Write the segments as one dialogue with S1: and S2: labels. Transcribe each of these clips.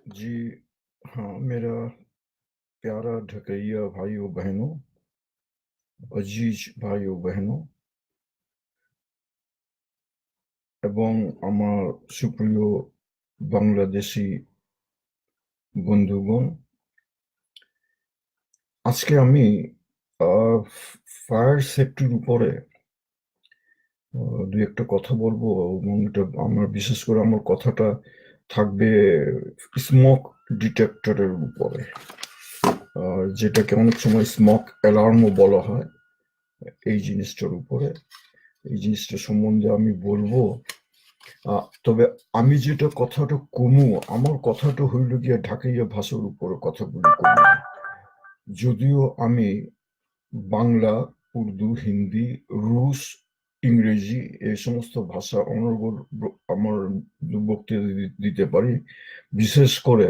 S1: जी, हाँ, मेरा प्यारा ढकैया भाइयों-बहनों, अजीज भाइयों-बहनों এবং আমার সুপ্রিয় বাংলাদেশী বন্ধুগণ, আজকে আমি আ ফায়ার সেফটির উপরে ২ একটা কথা বলবো এবং এটা আমার বিশেষ করে আমার কথাটা থাকবে স্মোক ডিটেক্টরের উপরে। আ যেটাকে অনেক সময় স্মোক অ্যালার্মও বলা হয়। এই জিনিসটার উপরে, এই জিনিসটা সম্বন্ধে আমি বলবো। আ তবে আমি যেটা কথাটা কমু, আমার কথাটা হইল গিয়া ঢাকাইয়া ভাষার উপরে কথাগুলি কমু। যদিও আমি বাংলা, উর্দু, হিন্দি, রুশ, ইংরেজি এই সমস্ত ভাষা অনর্গল আমার বক্তৃতা দিতে পারি। বিশেষ করে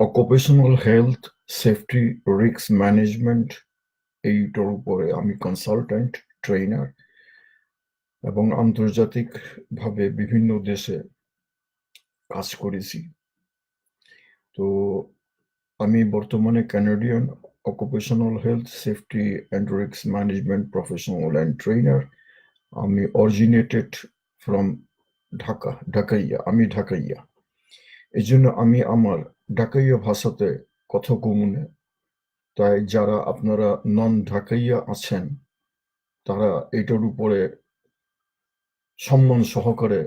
S1: occupational health, safety, risk management এইটার উপরে আমি কনসালট্যান্ট, ট্রেইনার এবং আন্তর্জাতিকভাবে বিভিন্ন দেশে কাজ করেছি। তো আমি বর্তমানে Canadian occupational health, safety and risk management professional and trainer. আমি অরিজিনেটেড ফ্রম ঢাকা, ঢাকাইয়া। আমি ঢাকাইয়া। এজন্য আমি আমার ঢাকাইয়া ভাষাতে কথা কমুনে। তাই যারা আপনারা নন ঢাকাইয়া আছেন, তারা এটার উপরে সম্মান সহকারে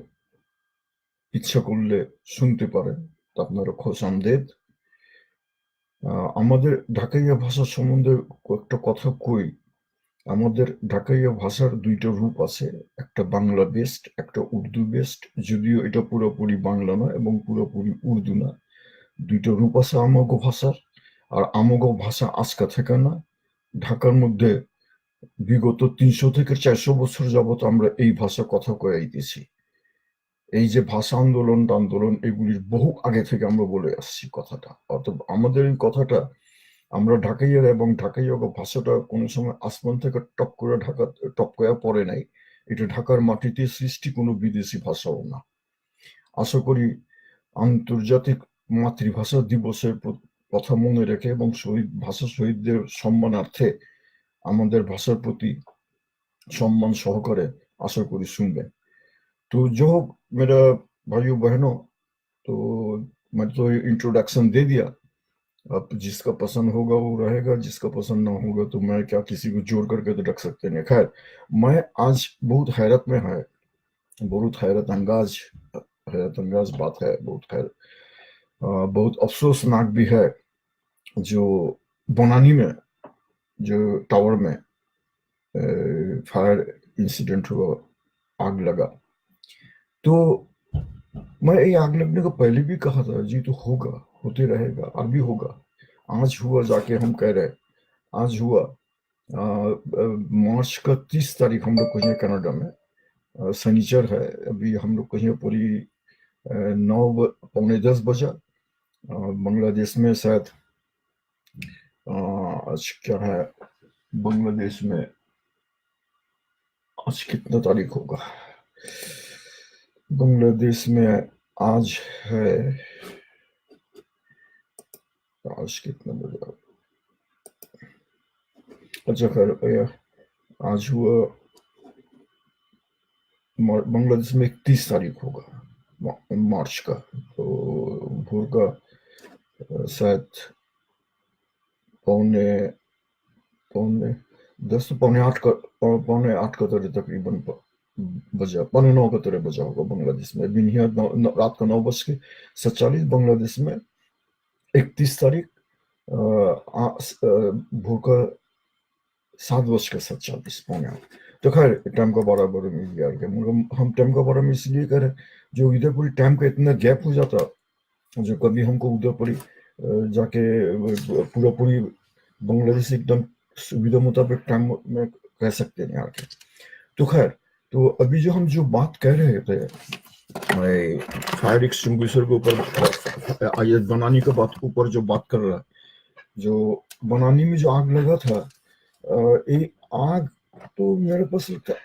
S1: ইচ্ছা করলে শুনতে পারেন। তা আপনারা খোশামদেদ। আমাদের ঢাকাইয়া ভাষা সম্বন্ধে কয়েকটা কথা কই। আমাদের ঢাকাইয়া ভাষার ২ টা রূপ আছে। একটা বাংলা বেসড, একটা উর্দু বেসড। যদিও এটা পুরোপুরি বাংলা না এবং পুরোপুরি উর্দু না। ২ টা রূপ আছে আমাগো ভাষার। আর আমাগো ভাষা আজকা থেকে না। ঢাকার মধ্যে বিগত ৩০০ থেকে ৪০০ বছর যাবৎ আমরা এই ভাষা কথা কয়ে আইতেছি। এই যে ভাষা আন্দোলন এগুলির বহু আগে থেকে আমরা বলে আসছি কথাটা। অতএব আমাদের এই কথাটা আমরা ঢাকাইয়ারা এবং ঢাকাইয়া ভাষাটা কোনো সময় আসমান থেকে টপ কইরা পড়ে নাই। এটা ঢাকার মাটিতে সৃষ্টি কোনো বিদেশি ভাষাও না। আশা করি আন্তর্জাতিক মাতৃভাষা দিবসের কথা মনে রেখে এবং ভাষা শহীদদের সম্মানার্থে আমাদের ভাষার প্রতি সম্মান সহকারে আশা করি শুনবেন। तो जो मेरा भाइयों-बहनों, तो मैं तो इंट्रोडक्शन दे दिया। अब जिसका पसंद होगा वो रहेगा, जिसका पसंद ना होगा तो मैं क्या किसी को जोर करके तो रख सकते नहीं। खैर, मैं आज बहुत हैरत में है, बहुत हैरत अंगाज बात है, बहुत खैर बहुत अफ़सोसनाक भी है, जो बनानी में जो टावर में फायर इंसिडेंट हुआ, आग लगा। तो मैं ये आग लगने को पहले भी कहा था, जी तो होगा, होते रहेगा, अभी होगा। आज हुआ जाके हम कह रहे, आज हुआ मार्च का 30 तारीख हम लोग कहीं कनाडा में शनिचर है। अभी हम लोग कहीं पूरी 9 पौने 10 बजा। बांग्लादेश में शायद आज क्या है, बांग्लादेश में आज कितना तारीख होगा? बांग्लादेश में आज है, आज कितना बजा? अच्छा खैर, आज हुआ बांग्लादेश में 31 तारीख होगा मार्च का। तो भोर का शायद पौने पौने 10 पौने 8 का तरह तकरीबन बजा, पौने 9 का तरह बजा होगा बांग्लादेश में। अभी यहाँ रात का 9:47 बांग्लादेश में 31 तारीख भोर का 7:47 पौने 8। तो खैर टाइम का बराबर मिल गया। मगर हम टाइम का बराबर इसलिए करें, जो इधर पूरी टाइम का इतना गैप हो जाता, जो कभी हमको उधर पूरी जाके पूरा पूरी बांग्लादेश एकदम सुविधा मुताबिक टाइम में कह सकते हैं आके। तो खैर, तो अभी जो हम जो बात कह रहे थे फायर एक्सटिंग्विशर के ऊपर, आयत बनानी के बात ऊपर जो बात कर रहा है, जो बनानी में जो आग लगा था, ये आग तो मेरे पास लगता है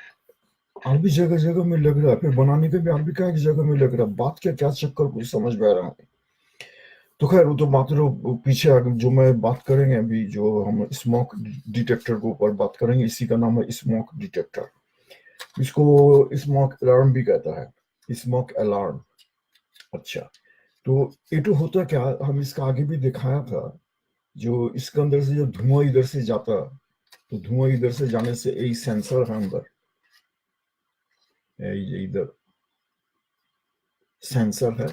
S1: और भी जगह जगह में लग रहा है, फिर बनाने के भी और भी क्या एक जगह में लग रहा है। बात क्या क्या चक्कर कुछ समझ में आ रहा है। तो खैर वो तो मात्र पीछे आगे जो मैं बात करेंगे अभी, जो हम स्मोक डिटेक्टर के ऊपर बात करेंगे, इसी का नाम है स्मोक डिटेक्टर। इसको स्मोक अलार्म भी कहता है, स्मोक अलार्म। अच्छा, तो ये तो होता क्या, हम इसका आगे भी दिखाया था, जो इसके अंदर से जब धुआं इधर से जाता, तो धुआं इधर से जाने से यही सेंसर है अंदर, ये इधर सेंसर है,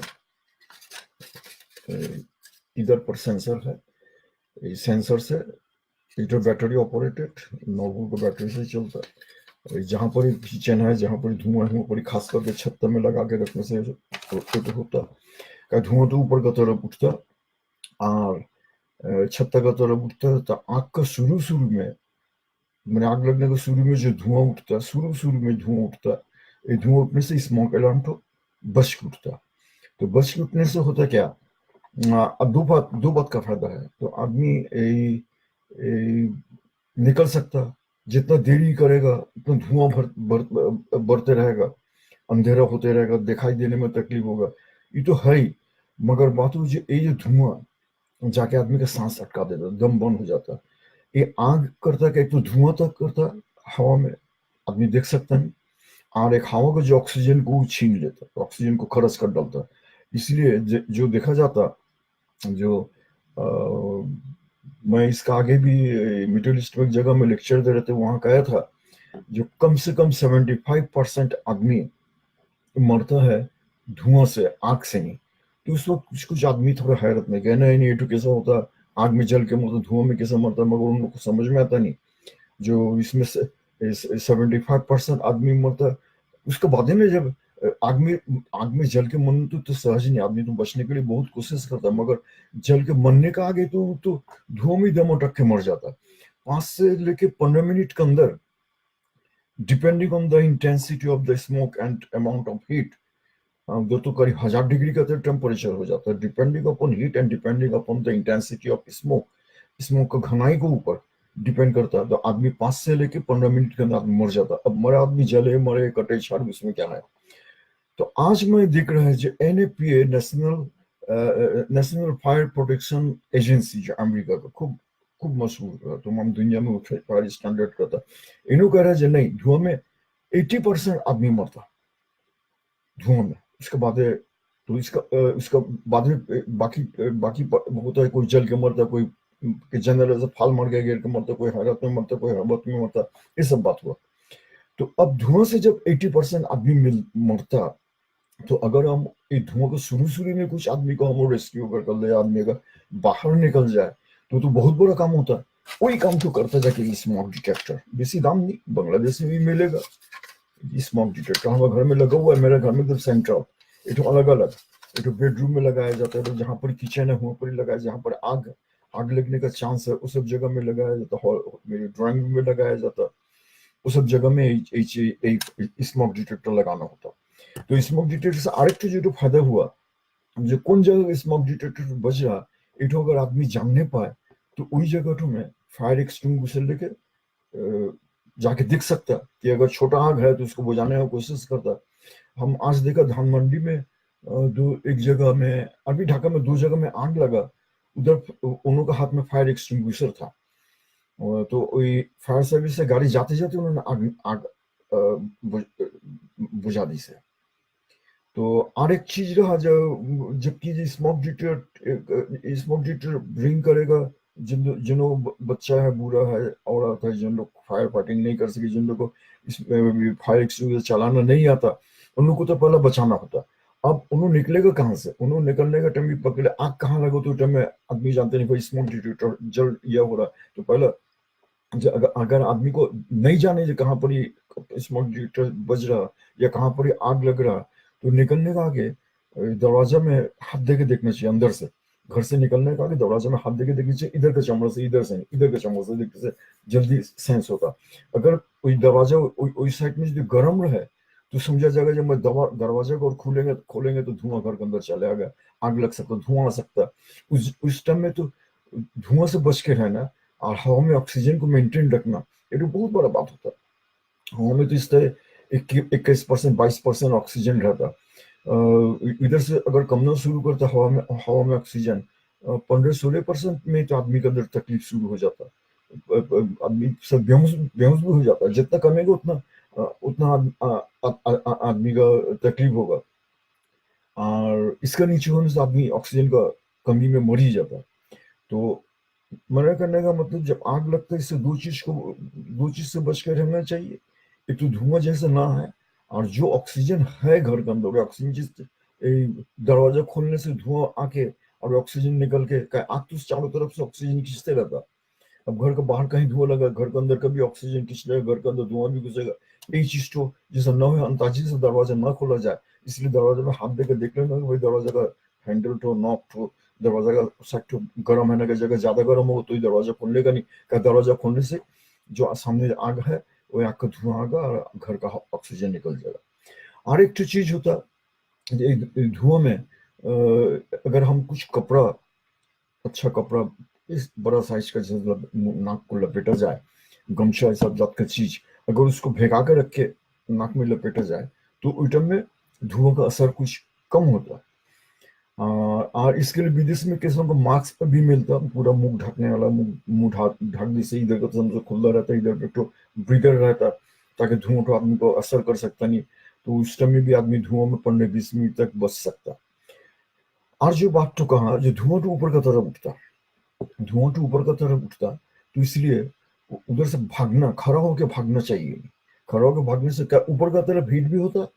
S1: इधर पर सेंसर है। इस सेंसर से इधर बैटरी ऑपरेटेड, नॉर्मल को बैटरी से चलता है। जहां पर किचन है, जहां पर धुआं है, वहां पर खास करके छत्ते में लगा के रखने से तो होता का धुआं तो ऊपर की तरफ उठता, और छत्ता का तरफ उठता, तो आग का शुरू शुरू में, मैंने आग लगने के शुरू में जो धुआं उठता, शुरू शुरू में धुआं उठता, ये धुआं उठने से स्मोक अलार्म तो बच के उठता। तो बच के उठने से होता क्या, अब दो बात का फायदा है। तो आदमी निकल सकता, जितना देरी करेगा उतना धुआं बढ़ते रहेगा, अंधेरा होते रहेगा, दिखाई देने में तकलीफ होगा, ये तो है ही। मगर बात हो, ये जो धुआं जाके आदमी का सांस अटका देता, दम बंद हो जाता। ये आग करता क्या, एक तो धुआं तक करता हवा में, आदमी देख सकता है, और एक हवा का जो ऑक्सीजन को वो छीन लेता, ऑक्सीजन को खरच कर डालता। इसलिए जो देखा जाता, जो आ, मैं इसका आगे भी मिडिल ईस्ट में एक जगह में लेक्चर दे रहे थे, वहां कहा था, जो कम से कम 75% आदमी मरता है धुआं से, आग से नहीं। तो उस वक्त कुछ कुछ आदमी थोड़ा हैरत में कहना है, नहीं ये तो कैसा होता, आग में जल के मरता, धुआं में कैसे मरता, मगर उन लोग को समझ में आता नहीं। जो इसमें से 75% आदमी मरता है, उसके बाद में जब आग में जल के मरना तो सहज नहीं, आदमी तो बचने के लिए बहुत कोशिश करता है, मगर जल के मरने का आगे तो धुआं में दम अटक के मर जाता है। 5 से लेके 15 मिनट के अंदर, depending on the intensity of the smoke and amount of heat, दो तो करीब 1000 डिग्री का तो टेम्परेचर हो जाता है, depending upon heat and depending upon the intensity of smoke. Smoke का घनाई के ऊपर डिपेंड करता है। तो आदमी 5 से लेके 15 मिनट के अंदर आदमी मर जाता है। अब मरा आदमी जले मरे कटे छाड़, उसमें क्या है। तो आज मैं देख रहा है, जो NFPA, national fire protection agency, जो अमेरिका का खूब खूब मशहूर है, तमाम दुनिया में फायर स्टैंडर्ड करता, इन्हों कह रहा है नहीं, धुआं में 80% आदमी मरता, धुआं में। उसके बाद तो इसका बाद में बाकी बाकी होता है, कोई जल के मरता, कोई जनरल से फाल मर गया गिर के मरता, कोई हालत में मरता, कोई हरबत में मरता, ये सब बात हुआ। तो अब धुआं से जब 80% आदमी मरता, तो अगर हम ये धुआं को शुरू शुरू में कुछ आदमी को हम रेस्क्यू कर ले, आदमी अगर बाहर निकल जाए, तो बहुत बड़ा काम होता है। वही काम तो करता जाके स्मोक डिटेक्टर, बेसी दाम नहीं, बांग्लादेश में भी मिलेगा स्मोक डिटेक्टर, हमारे घर में लगा हुआ है, मेरे घर में एकदम सेंट्रल। ये तो अलग अलग, ये तो बेडरूम में लगाया जाता है, तो जहाँ पर किचन है वहां पर ही लगाया, जहाँ पर आग आग लगने का चांस है उस सब जगह में लगाया जाता है, मेरे ड्राइंग रूम में लगाया जाता है, उस सब जगह में स्मोक डिटेक्टर लगाना होता। तो स्मोक डिटेक्टर से आरेक जो फायदा हुआ, जो कौन जगह स्मोक डिटेक्टर बच रहा, इठो अगर आदमी जानने पाए, तो वही जगह में फायर एक्सटिंग्विशर लेके जाके दिख सकता, कि अगर छोटा आग है तो उसको बुझाने की कोशिश करता। हम आज देखा धान मंडी में, एक जगह में, अभी ढाका में 2 जगह में आग लगा, उधर उन्हों का हाथ में फायर एक्सटिंग्विशर था, तो वही फायर सर्विस से गाड़ी जाते जाते उन्होंने आग आग बुझा दी से। तो और एक चीज रहा, जबकि स्मोक डिटेक्टर ब्रिंग करेगा, जिन लोग बच्चा है, बूढ़ा है, औरत है, जिन लोग फायर फाइटिंग नहीं कर सके, जिन लोग को फायर एक्सटिंग्विशर चलाना नहीं आता, उन लोग को तो पहले बचाना होता। अब उन्होंने निकलेगा कहाँ से, उन्होंने निकलने का टाइम भी पकड़े, आग कहाँ लगे तो टाइम में आदमी जानते नहीं भाई स्मोक डिटेक्टर जल यह हो रहा है। तो पहले अगर आदमी को नहीं जाने जो कहाँ पर ही स्मोक डिटेक्टर बज रहा, या कहाँ पर ही आग लग रहा, तो निकलने का आगे दरवाजा में हाथ दे के देखना चाहिए, अंदर से, घर से निकलने का आगे दरवाजा में हाथ दे के देखना चाहिए, इधर का चमड़ा से, इधर से, इधर का चमड़ा से देखने से जल्दी सेंस होगा। अगर कोई दरवाजा उस साइड में जो गर्म रहे, तो समझा जाएगा जब मैं दरवाजा को और खोलेंगे तो धुआं घर के अंदर चले आएगा, आग लग सकता, धुआं आ सकता। उस टाइम में तो धुआं से बच के रहना, और हवा में ऑक्सीजन को मेंटेन रखना, ये तो बहुत बड़ा बात होता है। हवा में तो इस तरह 21% 22% ऑक्सीजन रहता, इधर से अगर कमना शुरू करता हवा में ऑक्सीजन 15-16% में तो आदमी के अंदर तकलीफ शुरू हो जाता। आदमी सब बेहोश बेहोश भी हो जाता। जितना कमेगा उतना आदमी का तकलीफ होगा। और इसका नीचे होने से आदमी ऑक्सीजन का कमी में मर ही जाता। तो मना करने का मतलब जब आग लगता है इससे दो चीज से बच कर रहना चाहिए। एक तो धुआं जैसे ना है, और जो ऑक्सीजन है घर के अंदर ऑक्सीजन दरवाजा खोलने से धुआं आके और ऑक्सीजन निकल के आग तो चारों तरफ से ऑक्सीजन खींचते रहता। अब घर के बाहर कहीं धुआं लगा, घर के अंदर कभी ऑक्सीजन खींच लेगा, घर के अंदर धुआं भी घुसेगा। यही चीज तो जैसे न हो अंताजी से दरवाजा ना खोला जाए, इसलिए दरवाजे में हाथ देकर देख लेना भाई दरवाजा का हैंडल तो नॉक तो दरवाजा का साइड तो गर्म होने की जगह ज्यादा गर्म हो तो ही दरवाजा खोलने का नहीं। क्या दरवाजा खोलने से जो सामने आग है वो आग का धुआं आगा और घर का ऑक्सीजन निकल जाएगा। और एक तो चीज होता धुआं में अगर हम कुछ कपड़ा, अच्छा कपड़ा इस बड़ा साइज का जैसे नाक को लपेटा जाए, गमछा सब जात का चीज अगर उसको भिगा कर रख के नाक में लपेटा जाए तो उल्टन में धुआं का असर कुछ कम होता। और इसके लिए विदेश में किसी को मास्क भी मिलता, पूरा मुंह ढकने वाला, मुंह ढक से इधर का तो खुला रहता, इधर पे तो ब्रीदर रहता ताकि धुआं तो आदमी को असर कर सकता नहीं। तो उस टाइम में भी आदमी धुआं में 15-20 मिनट तक बच सकता। और जो बात तो कहा जो धुआं तो ऊपर का तरफ उठता, धुआं तो ऊपर का तरफ उठता, तो इसलिए उधर से भागना, खड़ा होकर भागना चाहिए। खड़ा होकर भागने से क्या ऊपर का तरफ हीट भी होता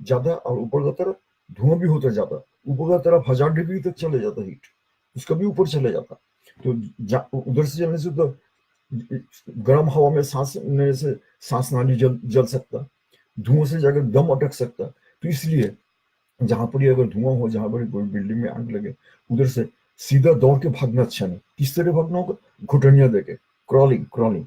S1: ज्यादा और ऊपर का तरफ धुआं भी होता ज्यादा। ऊपर का तरफ 1000 डिग्री तक चले जाता हीट, उसका भी ऊपर चले जाता। तो उधर से जाने से तो गर्म हवा में सांस लेने से सांस नाली जल सकता, धुआं से जाकर दम अटक सकता। तो इसलिए जहां पर अगर धुआं हो, जहां पर कोई बिल्डिंग में आग लगे, उधर से सीधा दौड़ के भागना अच्छा नहीं। किस तरह भागना होगा? घुटनिया देके, क्रॉलिंग क्रॉलिंग,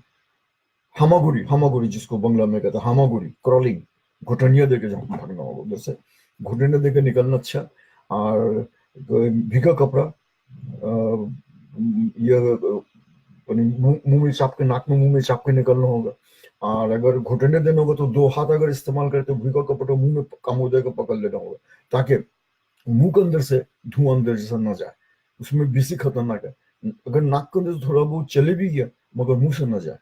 S1: हामागुड़ी हामागुड़ी जिसको बंगला में कहता है, हामागुड़ी क्रॉलिंग, घुटनिया देके जहां भागना होगा उधर से घुटनिया देके निकलना अच्छा। और भीगा कपड़ा ये मुंह में चाप के, नाक में मुंह में चाप के निकलना होगा। और अगर घुटने देना होगा तो 2 हाथ अगर इस्तेमाल करते भीगा कपड़ा मुंह में कमोदे का पकड़ लेना होगा, ताकि मुंह के अंदर से धुआं अंदर जैसा ना जाए, उसमें बेसी खतरनाक है। अगर नाक के अंदर थोड़ा बहुत चले भी गया मगर मुंह से ना जाए,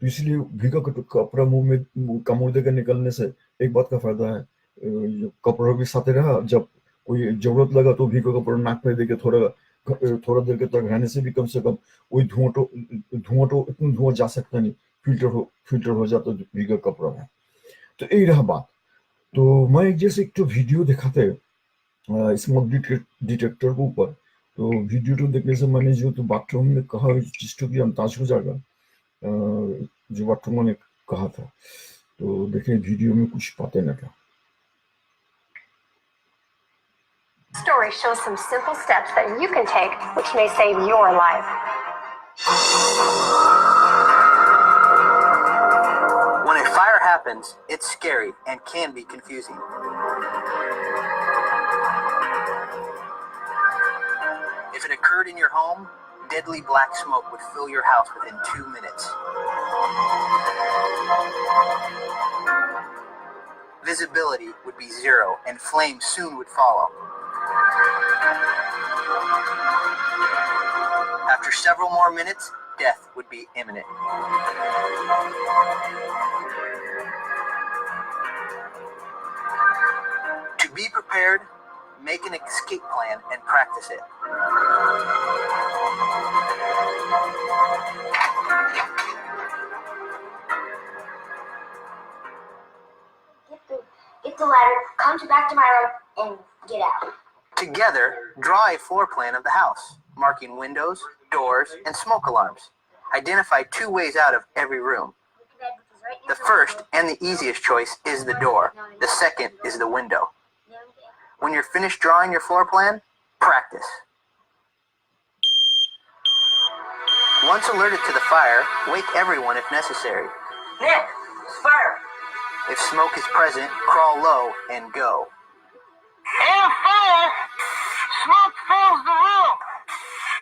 S1: तो इसलिए भीगा कपड़ा मुंह में कमोड़ देकर निकलने से एक बात का फायदा है, कपड़ा भी साथ रहा, जब कोई जरूरत लगा तो भीगा कपड़ा नाक में देके थोड़ा देर के तक रहने से भी कम से कम वही धुआं तो इतना धुआं जा सकता नहीं, फिल्टर हो जाता भीगा कपड़ा में। तो यही रहा बात। तो मैं एक जैसे एक तो वीडियो दिखाते स्मोक डिटेक्टर के ऊपर, तो वीडियो तो देखने से मैंने जो तो बाथरूम में कहा चीज तो भी अंदाज हो जाएगा जो बाथरूम ने कहा था। तो देखिए वीडियो में कुछ बातें न था।
S2: Story shows some simple steps that you can take which may save your life.
S3: When a fire happens, it's scary and can be confusing. If it occurred in your home, deadly black smoke would fill your house within 2 minutes. Visibility would be zero and flames soon would follow. After several more minutes, death would be imminent. To be prepared, make an escape plan and practice it.
S4: Get the ladder, come back to my room, and get out.
S3: Together, draw a floor plan of the house, marking windows, doors, and smoke alarms. Identify 2 ways out of every room. The first and the easiest choice is the door. The second is the window. When you're finished drawing your floor plan, practice. Once alerted to the fire, wake everyone if necessary.
S5: Nick, fire!
S3: If smoke is present, crawl low and go.
S5: And fire! Smoke fills the room.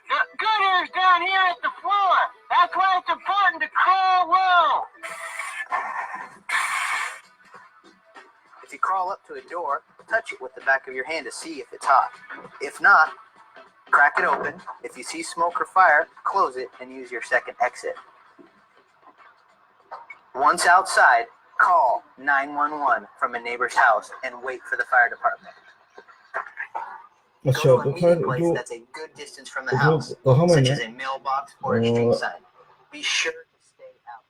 S5: The good air's down here at the floor. That's why it's important to crawl low.
S3: If you crawl up to a door, touch it with with the back of your hand to see if it's hot. If not, crack it open. If you see smoke or fire, close it and use your second exit. Once outside, call 911 from a neighbor's house and wait for the fire department.
S1: अच्छा
S3: Go to
S1: तो
S3: a
S1: खैर
S3: meeting place
S1: जो
S3: that's a good distance from the
S1: जो
S3: house,
S1: कहा
S3: such
S1: मैंने
S3: as a mailbox or a street sign. Be sure to stay out.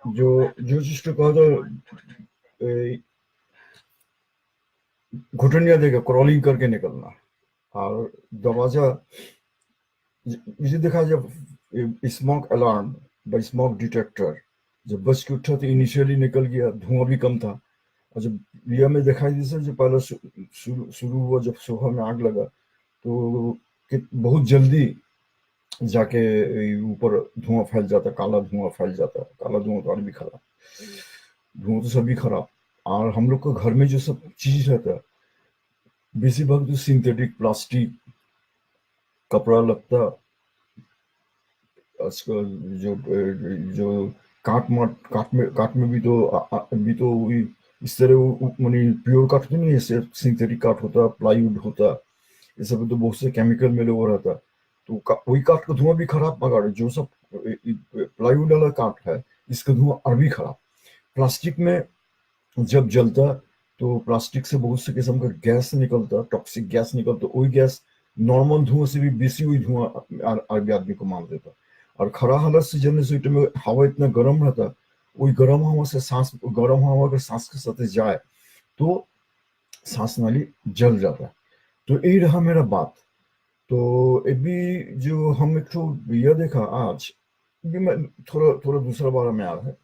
S1: जो चीज तो कहा था घुटनिया देकर क्रॉलिंग करके निकलना और दरवाजा मुझे देखा जब smoke alarm by smoke detector जब बच के उठा तो इनिशियली निकल गया, धुआं भी कम था। और जब लिया में दिखाई दी सर, जब पहला शुरू हुआ, जब सोफा में आग लगा तो बहुत जल्दी जाके ऊपर धुआं फैल जाता, काला धुआं फैल जाता। काला धुआं तो और भी खराब, धुआं तो सभी खराब। और हम लोग का घर में जो सब चीज रहता है बेसिकभाग तो सिंथेटिक प्लास्टिक, कपड़ा लत्ता, जो जो काट में भी तो इस तरह मानी प्योर काठ तो नहीं है, सिंथेटिक काठ होता, प्लाईवुड होता, ये सब तो बहुत से केमिकल मिले हुआ रहता। तो वही काठ का धुआं भी खराब मगर जो सब प्लाईवुड वाला काठ है इसका धुआं और भी खराब। प्लास्टिक में जब जलता तो प्लास्टिक से बहुत से किस्म का गैस निकलता, टॉक्सिक गैस निकलता। वही गैस नॉर्मल धुआं से भी बेसी हुई धुआं आदमी को मार देता। और खरा हालत से जलने से में हवा इतना गर्म रहता, वही गर्म हवा अगर सांस के साथ जाए तो सांस नाली जल जाता है। तो यही रहा मेरा बात। तो अभी जो हम एक तो यह देखा आज भी, मैं थोड़ा दूसरा बारे में आ रहा है,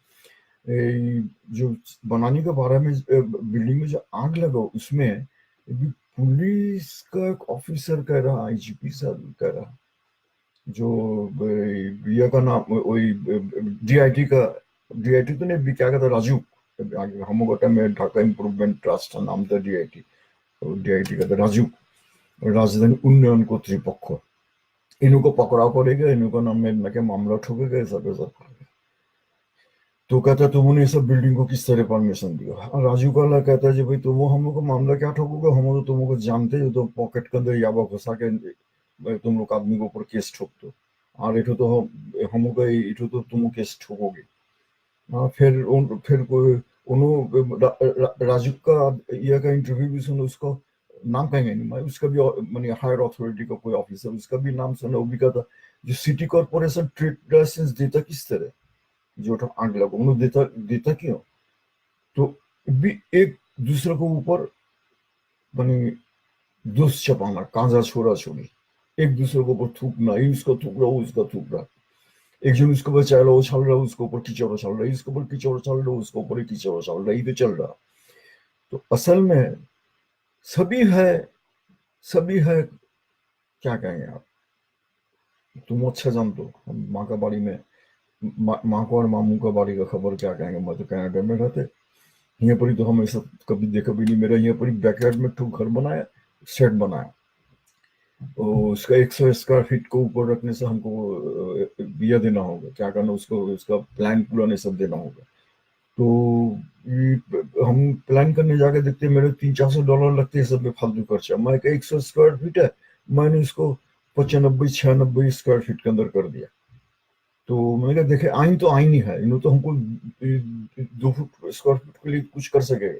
S1: जो बनाने के बारे में बिल्डिंग में जो आग लगा उसमें अभी पुलिस का एक ऑफिसर कह रहा, आईजीपी साहब कह रहा, जो भैया का नाम वही डीआईटी तो नहीं, क्या कहता, राजू, हम लोग में ढाका इम्प्रूवमेंट ट्रस्ट का नाम था डीआईटी का था राजू, राजधानी उन्नयन কর্তৃপক্ষ। इनको पकड़ा पड़ेगा, इनको नाम में क्या मामला ठोकेगा, सब। तो कहता तुमने ये सब बिल्डिंग को किस तरह परमिशन दिया। राजू काला कहता है जी भाई तुम हम लोग को मामला क्या ठोकोगे, हम तो तुम लोग जानते हो, तो पॉकेट के अंदर याबा घुसा के तुम लोग आदमी के ऊपर केस ठोक दो, और इठो तो हम लोग इठो तो तुम केस ठोकोगे। फिर कोई राजू का ये का इंटरव्यू भी सुनो, उसको नाम कहेंगे नहीं, मैं उसका भी मानी हायर अथॉरिटी का कोई ऑफिसर, उसका भी नाम सुना। वो भी कहता जो सिटी कॉर्पोरेशन ट्रेड लाइसेंस देता किस तरह, जो आग लगा उन्होंने देता क्यों। तो भी एक दूसरे को ऊपर मानी दोष छपाना, कांजा छोड़ा छोड़ी, एक दूसरे को ऊपर थूकना, ये उसका थूक रहा, वो उसका थूक रहा, एक जन उसको बचा रहा, वो चल रहा, उसके ऊपर कीचड़ चल रहा, इसके ऊपर कीचड़ चल रहा, उसके ऊपर कीचड़ चल रहा, ये तो चल रहा। तो असल में सभी है क्या कहेंगे आप, तुम अच्छा जानते हो। हम माँ का बाड़ी में, माँ को और मामू का बाड़ी का खबर क्या कहेंगे, मैं तो कनाडा में रहते, यहाँ पर ही तो हम ऐसा कभी देखा भी नहीं। मेरा यहाँ पर ही बैकयार्ड में ठूक घर बनाया, शेड बनाया, उसका 100 स्क्वायर फीट को ऊपर रखने से हमको दिया देना होगा, क्या करना उसको, उसका प्लान पूरा नहीं सब देना होगा। तो हम प्लान करने जाके देखते मेरे $300-400 लगते हैं सब में फालतू खर्चा। मैं 100 स्क्वायर फीट है, मैंने इसको 95-96 स्क्वायर फीट के अंदर कर दिया। तो मैंने कहा देखे आइन तो आइन ही है, इन्होंने तो हमको 2 फुट स्क्वायर फीट के लिए कुछ कर सकेगा।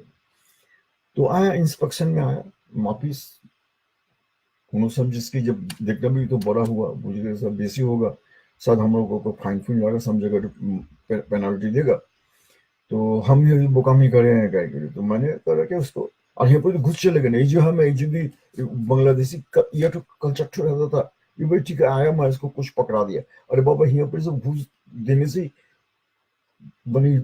S1: तो आया इंस्पेक्शन में, आया वापिस, उन्होंने सब जिसकी जब देखना भी तो बड़ा हुआ, मुझे सब बेसी होगा, शायद हम लोगों को फाइन जाएगा, सब जगह पेनल्टी देगा। तो हम ये बोकामी करे हैं क्या के लिए, तो मैंने करा क्या उसको, और यहाँ पर तो घुस चले गए। नहीं जो हम जो भी बांग्लादेशी ये तो कंस्ट्रक्टर रहता था, ये भाई ठीक है आया, मैं इसको कुछ पकड़ा दिया। अरे बाबा यहाँ पर सब घुस देने से बनी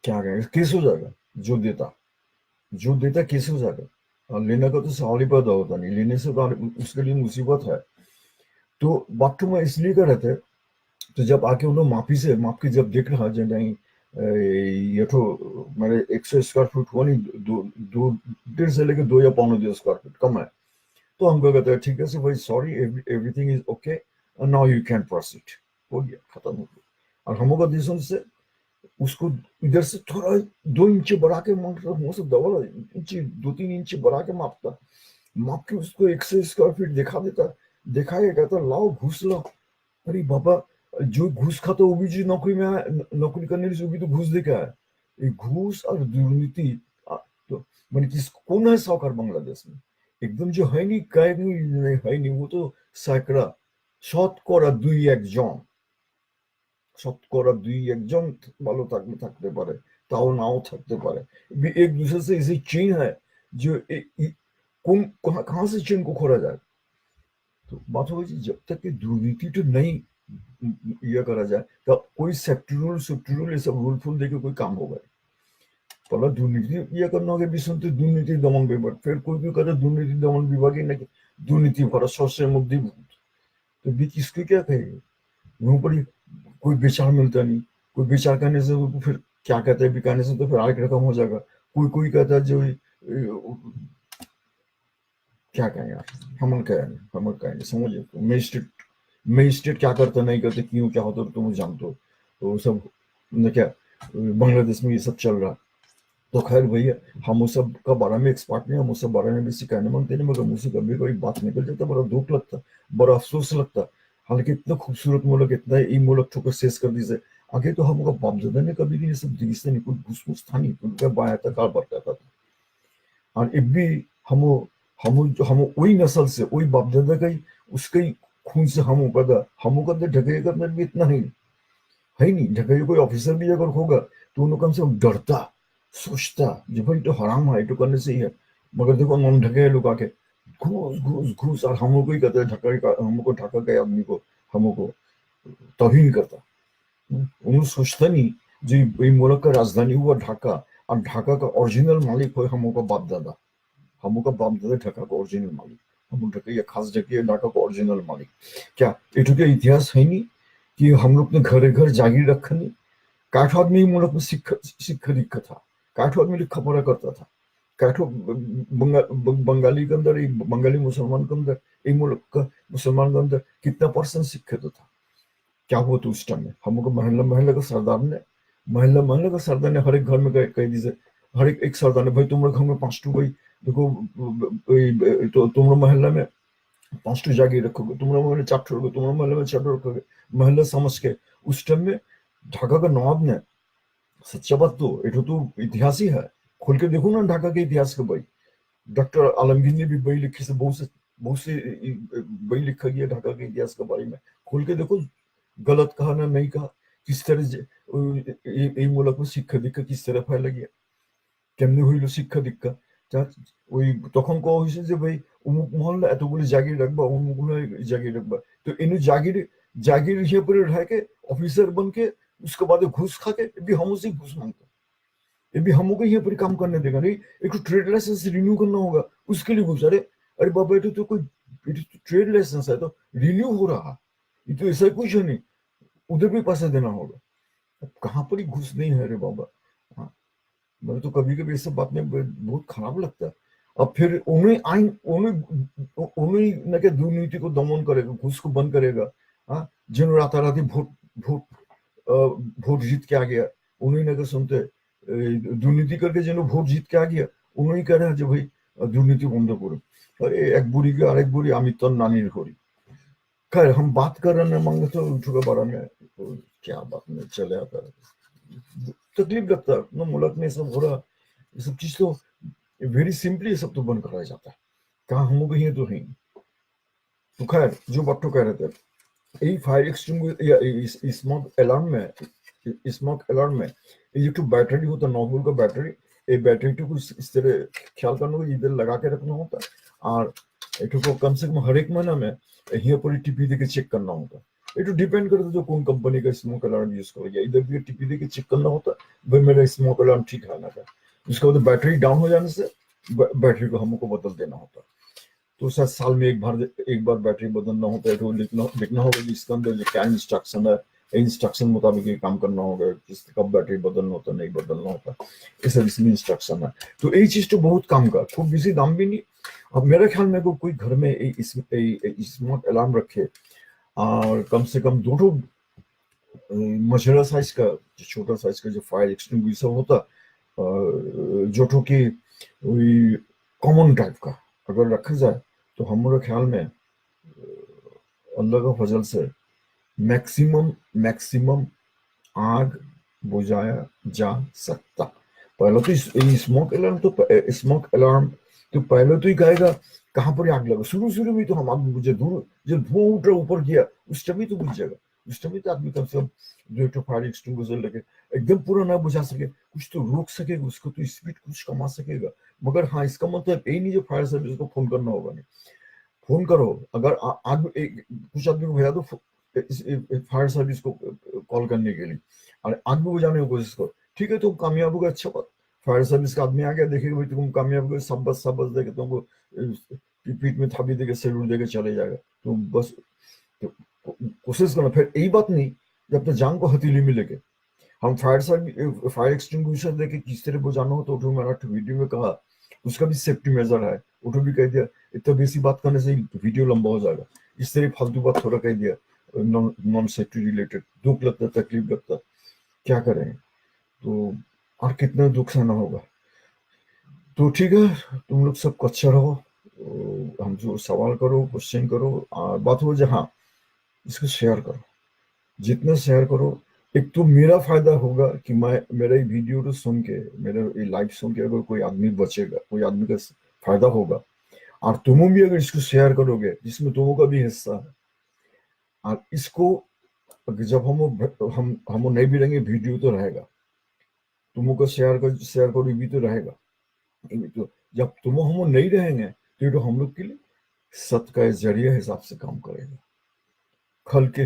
S1: क्या कहें, केस हो जाएगा। जो देता केस हो जाएगा। और लेने का तो सवाल ही पैदा होता नहीं, लेने से तो उसके लिए मुसीबत है। तो बात तो मैं इसलिए कर रहे थे, तो जब आके उन्होंने माप के जब देख रहा जो नहीं ये तो मेरे 100 स्क्वायर फीट हुआ नहीं, 2.5 से लेकर 2 या 2.25 स्क्वायर फीट कम है। तो हमको कहते हैं ठीक है सर भाई, sorry everything is okay, now you can proceed, हो गया, खत्म हो गया। और हम लोग देशों से उसको इधर से थोड़ा 2 इंच बढ़ा के मुंह से डबल इंची 2-3 इंच बढ़ा के माप के उसको 100 स्क्वायर फीट दिखा देता, दिखाया कहता लाओ घूस लाओ। अरे बाबा, जो घूस खाता वो भी जो नौकरी में आया, नौकरी करने से वो भी तो घूस दे के आया। ये घूस और दुर्नीति तो मैंने कौन है साहूकार बांग्लादेश में? एकदम जो है नहीं, कहीं नहीं है नहीं, वो तो सैकड़ा 2-1 জন, 2-1 জন ভালো থাকতে পারে, তাও নাও থাকতে পারে। एक दूसरे से ऐसी चेन है जो कहाँ से चेन को खोला जाए। तो बात हो जब तक कि दुर्नीति तो नहीं ये करा जाए तो कोई सेक्टरल ये सब रूल फूल देके कोई काम होगा। पहला दुर्नीति ये करना होगा, भी सुनते दुर्नीति दमन विभाग, फिर कोई भी कहता दुर्नीति दमन विभाग ही नहीं, दुर्नीति भरा शौच मुद्दे तो भी किसको क्या कहेगा? वहां पर कोई विचार मिलता नहीं, कोई विचार करने से वो फिर क्या कहते हैं बिकाने से तो फिर आगे खत्म हो जाएगा। कोई कहता है जो क्या कहें यार, हम कहें समझे। तो मजिस्ट्रेट क्या करता नहीं करते, क्यों क्या होता तुम जानते हो, तो सब क्या बांग्लादेश में ये सब चल रहा। तो खैर भैया, हम उस सब का बारे में एक्सपर्ट नहीं, हम उस सब बारे में बेसी कहने मांगते नहीं, मगर मुझसे कभी कोई बात निकल जाता बड़ा दुख लगता, बड़ा अफसोस लगता। हालांकि इतना खूबसूरत मुल्क, इतना ये मुल्क ठोकर शेष कर दी से आगे तो हमका बाप दादा ने कभी नहीं सब दिखी से नहीं, कोई घुस था नहीं, उनका बाया था काल बरता था। और अब भी हम वही नस्ल से, वही बाप दादा का ही उसके ही खून से हम का ढके का भी इतना है नहीं। ढके कोई ऑफिसर भी अगर होगा तो उन्होंने कम से कम डरता, सोचता जो भाई तो हराम है, तो करने से ही है। मगर देखो नॉन ढके लोग आके घूस और हमको ही कहते हैं हमको ढका गए आदमी को हमको तभी नहीं करता। उन्होंने सोचता नहीं जो ये मुल्क का राजधानी हुआ ढाका, और ढाका का ओरिजिनल मालिक हो हमको बाप दादा ढाका का ओरिजिनल मालिक, हम ढके या खास ढके ढाका का ओरिजिनल मालिक। क्या इटो के इतिहास है नहीं कि हम लोग ने घर जागीर रखा नहीं। काठ आदमी मुल्क में सिख दिक्कत था, काठ आदमी लिखा पढ़ा करता था। काठो बंगाली के अंदर, बंगाली मुसलमान के अंदर, एक मुल्क का मुसलमान के अंदर कितना % सिख तो था। क्या हुआ तो उस टाइम में हमको महल्ला का सरदार ने हर एक घर में कह दीजिए, हर एक सरदार ने भाई तुम्हारे घर में 5 भाई देखो, तो तुम्हारे महल्ला में 5 जागी रखोगे, तुम्हारे महल्ले 4 रखोगे, तुम्हारे महल्ले में 4 रखोगे, महल्ला समझ के। उस टाइम में ढाका का नवाब ने, सच्चा बात तो ये तो इतिहास ही है, खोल के देखो ना ढाका के इतिहास के भाई। डॉक्टर आलमगीर ने भी बही लिखी से, बहुत से बही लिखा गया ढाका के इतिहास के बारे में। खोल के देखो, गलत कहा ना नहीं कहा, किस तरह मुल्क में शिक्षा दीक्षा किस तरह फैला गया, केमने हইল শিক্ষা দীক্ষা। ওই তখন কওয়া হয়েছে যে ভাই অমুক মহল্লা এতগুলো জাগির রাখবা, অমুকগুলো জাগির রাখবা, तो इन जागीर ये पर रह के ऑफिसर बन के उसके बाद घूस खा के भी हम उसे घूस मांगते, ये भी हमको यहाँ पर काम करने देगा नहीं। एक तो ट्रेड लाइसेंस रिन्यू करना होगा, उसके लिए घूस। अरे बाबा ये तो कोई ट्रेड लाइसेंस है तो रिन्यू हो रहा, ये तो ऐसा कुछ नहीं, उधर भी पैसा देना होगा। अब कहाँ पर ही घूस नहीं है रे बाबा। हाँ, मैं तो कभी कभी ये सब बात में बहुत खराब लगता है। अब फिर उन्हें न के दुर्नीति को दमन करेगा, घूस को बंद करेगा। हाँ, जिन राताराती वोट जीत के आ गया, उन्हें नगर सुनते दुर्नीति करके जिन वोट जीत के आ गया, उन्हें कह रहे हैं जो भाई दुर्नीति बंद करो। अरे एक बुरी के आरेक बुरी अमित नानी घोरी। खैर हम बात कर रहे हैं मांगे तो उठो के बारे में, तो क्या बात में चले आता है, तकलीफ लगता है ना। मुल्क में सब हो रहा, ये सब चीज तो वेरी सिंपली सब तो बंद कराया जाता है, कहाँ हम लोग ये तो है। तो खैर जो बात तो कह रहे थे, यही फायर एक्सटिंग्विशर स्मोक अलार्म में ये जो बैटरी होता है, 9 वोल्ट का बैटरी, ये बैटरी को इस तरह ख्याल करना होगा, इधर लगा के रखना होता है। और को कम से कम हर एक महीना में यहाँ पर टीपी दे के चेक करना होता। ये तो डिपेंड करता है जो कौन कंपनी का स्मोक अलार्म यूज करेगा, इधर भी टीपी दे के चेक करना होता है भाई मेरा स्मोक अलार्म ठीक है ना का। उसके बाद बैटरी डाउन हो जाने से बैटरी को हमको बदल देना होता। तो शायद साल में एक बार बैटरी बदलना होता है। तो लिखना होगा कि इसके अंदर क्या इंस्ट्रक्शन है, इंस्ट्रक्शन मुताबिक ये काम करना होगा, किस कब बैटरी बदलना होता नहीं बदलना होता, ऐसा इसमें इंस्ट्रक्शन है। तो यही चीज तो बहुत काम का, खूब बेसी दाम भी नहीं। अब मेरे ख्याल में कोई घर में स्मार्ट अलार्म रखे और कम से कम 2 मझला साइज का, जो छोटा साइज का जो फायर एक्सटिंग्विशर होता, जो तो कि वही कॉमन टाइप का अगर रखा जाए तो हमारे ख्याल में अल्लाह का फजल से मैक्सिमम आग बुझाया जा सकता। पहले तो स्मोक अलार्म तो पहले तो ही कहेगा कहाँ पर आग लगा। शुरू में तो हम आग बुझे, दूर जब धुआं उठ रहा ऊपर गया उस टाइम तो बुझ जाएगा। उस टाइम तो आदमी कम से कम 2 फायर एक्सटिंग्विशर लगे, एकदम पूरा ना बुझा सके, कुछ तो रोक सकेगा उसको, तो स्पीड कुछ कमा सकेगा। मगर हाँ, इसका मतलब यही नहीं जो फायर सर्विस को फोन करना होगा, नहीं फोन करो। अगर आग कुछ आदमी को भेजा दो फायर सर्विस को कॉल करने के लिए, और आग भी बुझाने की कोशिश करो, ठीक है तुम कामयाब होगा, अच्छा बात। फायर सर्विस का आदमी आ गया, देखेगा भाई तुम कामयाब हो गए, सब बस देके तुमको पीठ में थापी देके सैल्यूट देके चले जाएगा। तो बस तो कोशिश करना। फिर यही बात नहीं जब तक जान को हथेली में लेके हम फायर एक्सटिंग्विशर देके किस तरह बुझाना हो, तो उठो मैंने वीडियो में कहा उसका भी सेफ्टी मेजर है, उठो भी कह दिया। इतना बेसी बात करने से वीडियो लंबा हो जाएगा, इस तरह फालतू बात थोड़ा कह दिया, नॉन सेफ्टी रिलेटेड। दुख लगता, तकलीफ लगता, क्या करें, तो और कितना दुख सहना होगा। तो ठीक है, तुम लोग सब अच्छा रहो, हम जो सवाल करो, क्वेश्चन करो, बात हो जाए, हाँ इसको शेयर करो, जितना शेयर करो। एक तो मेरा फायदा होगा कि मैं मेरा ये वीडियो तो सुन के, मेरा ये लाइव सुन के अगर कोई आदमी बचेगा, कोई आदमी का फायदा होगा। और तुम भी अगर इसको शेयर करोगे जिसमें तुमों का भी हिस्सा है, और इसको जब हम नहीं भी रहेंगे, वीडियो तो रहेगा, तुमों का शेयर करो भी तो रहेगा। तो जब तुम हम नहीं रहेंगे तो ये तो हम लोग के लिए सत का जरिया हिसाब से काम करेगा। खल के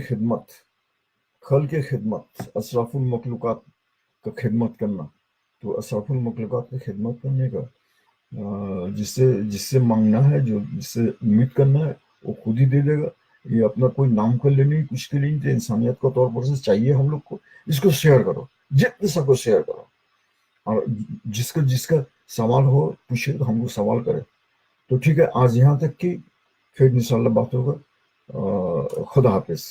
S1: खिदमत अशरफुल मखलूकात का खिदमत करना। तो अशरफुल मखलूकात की खिदमत करने का जिससे मांगना है, जो जिससे उम्मीद करना है, वो खुद ही दे देगा। ये अपना कोई नाम कर लेने की कुछ के लिए, तो इंसानियत का तौर पर से चाहिए हम लोग को। इसको शेयर करो, जितने सबको शेयर करो, और जिसका सवाल हो पूछे तो हम लोग सवाल करें। तो ठीक है, आज यहाँ तक की, फिर इंशाल्लाह बात होगा। खुदा हाफिज।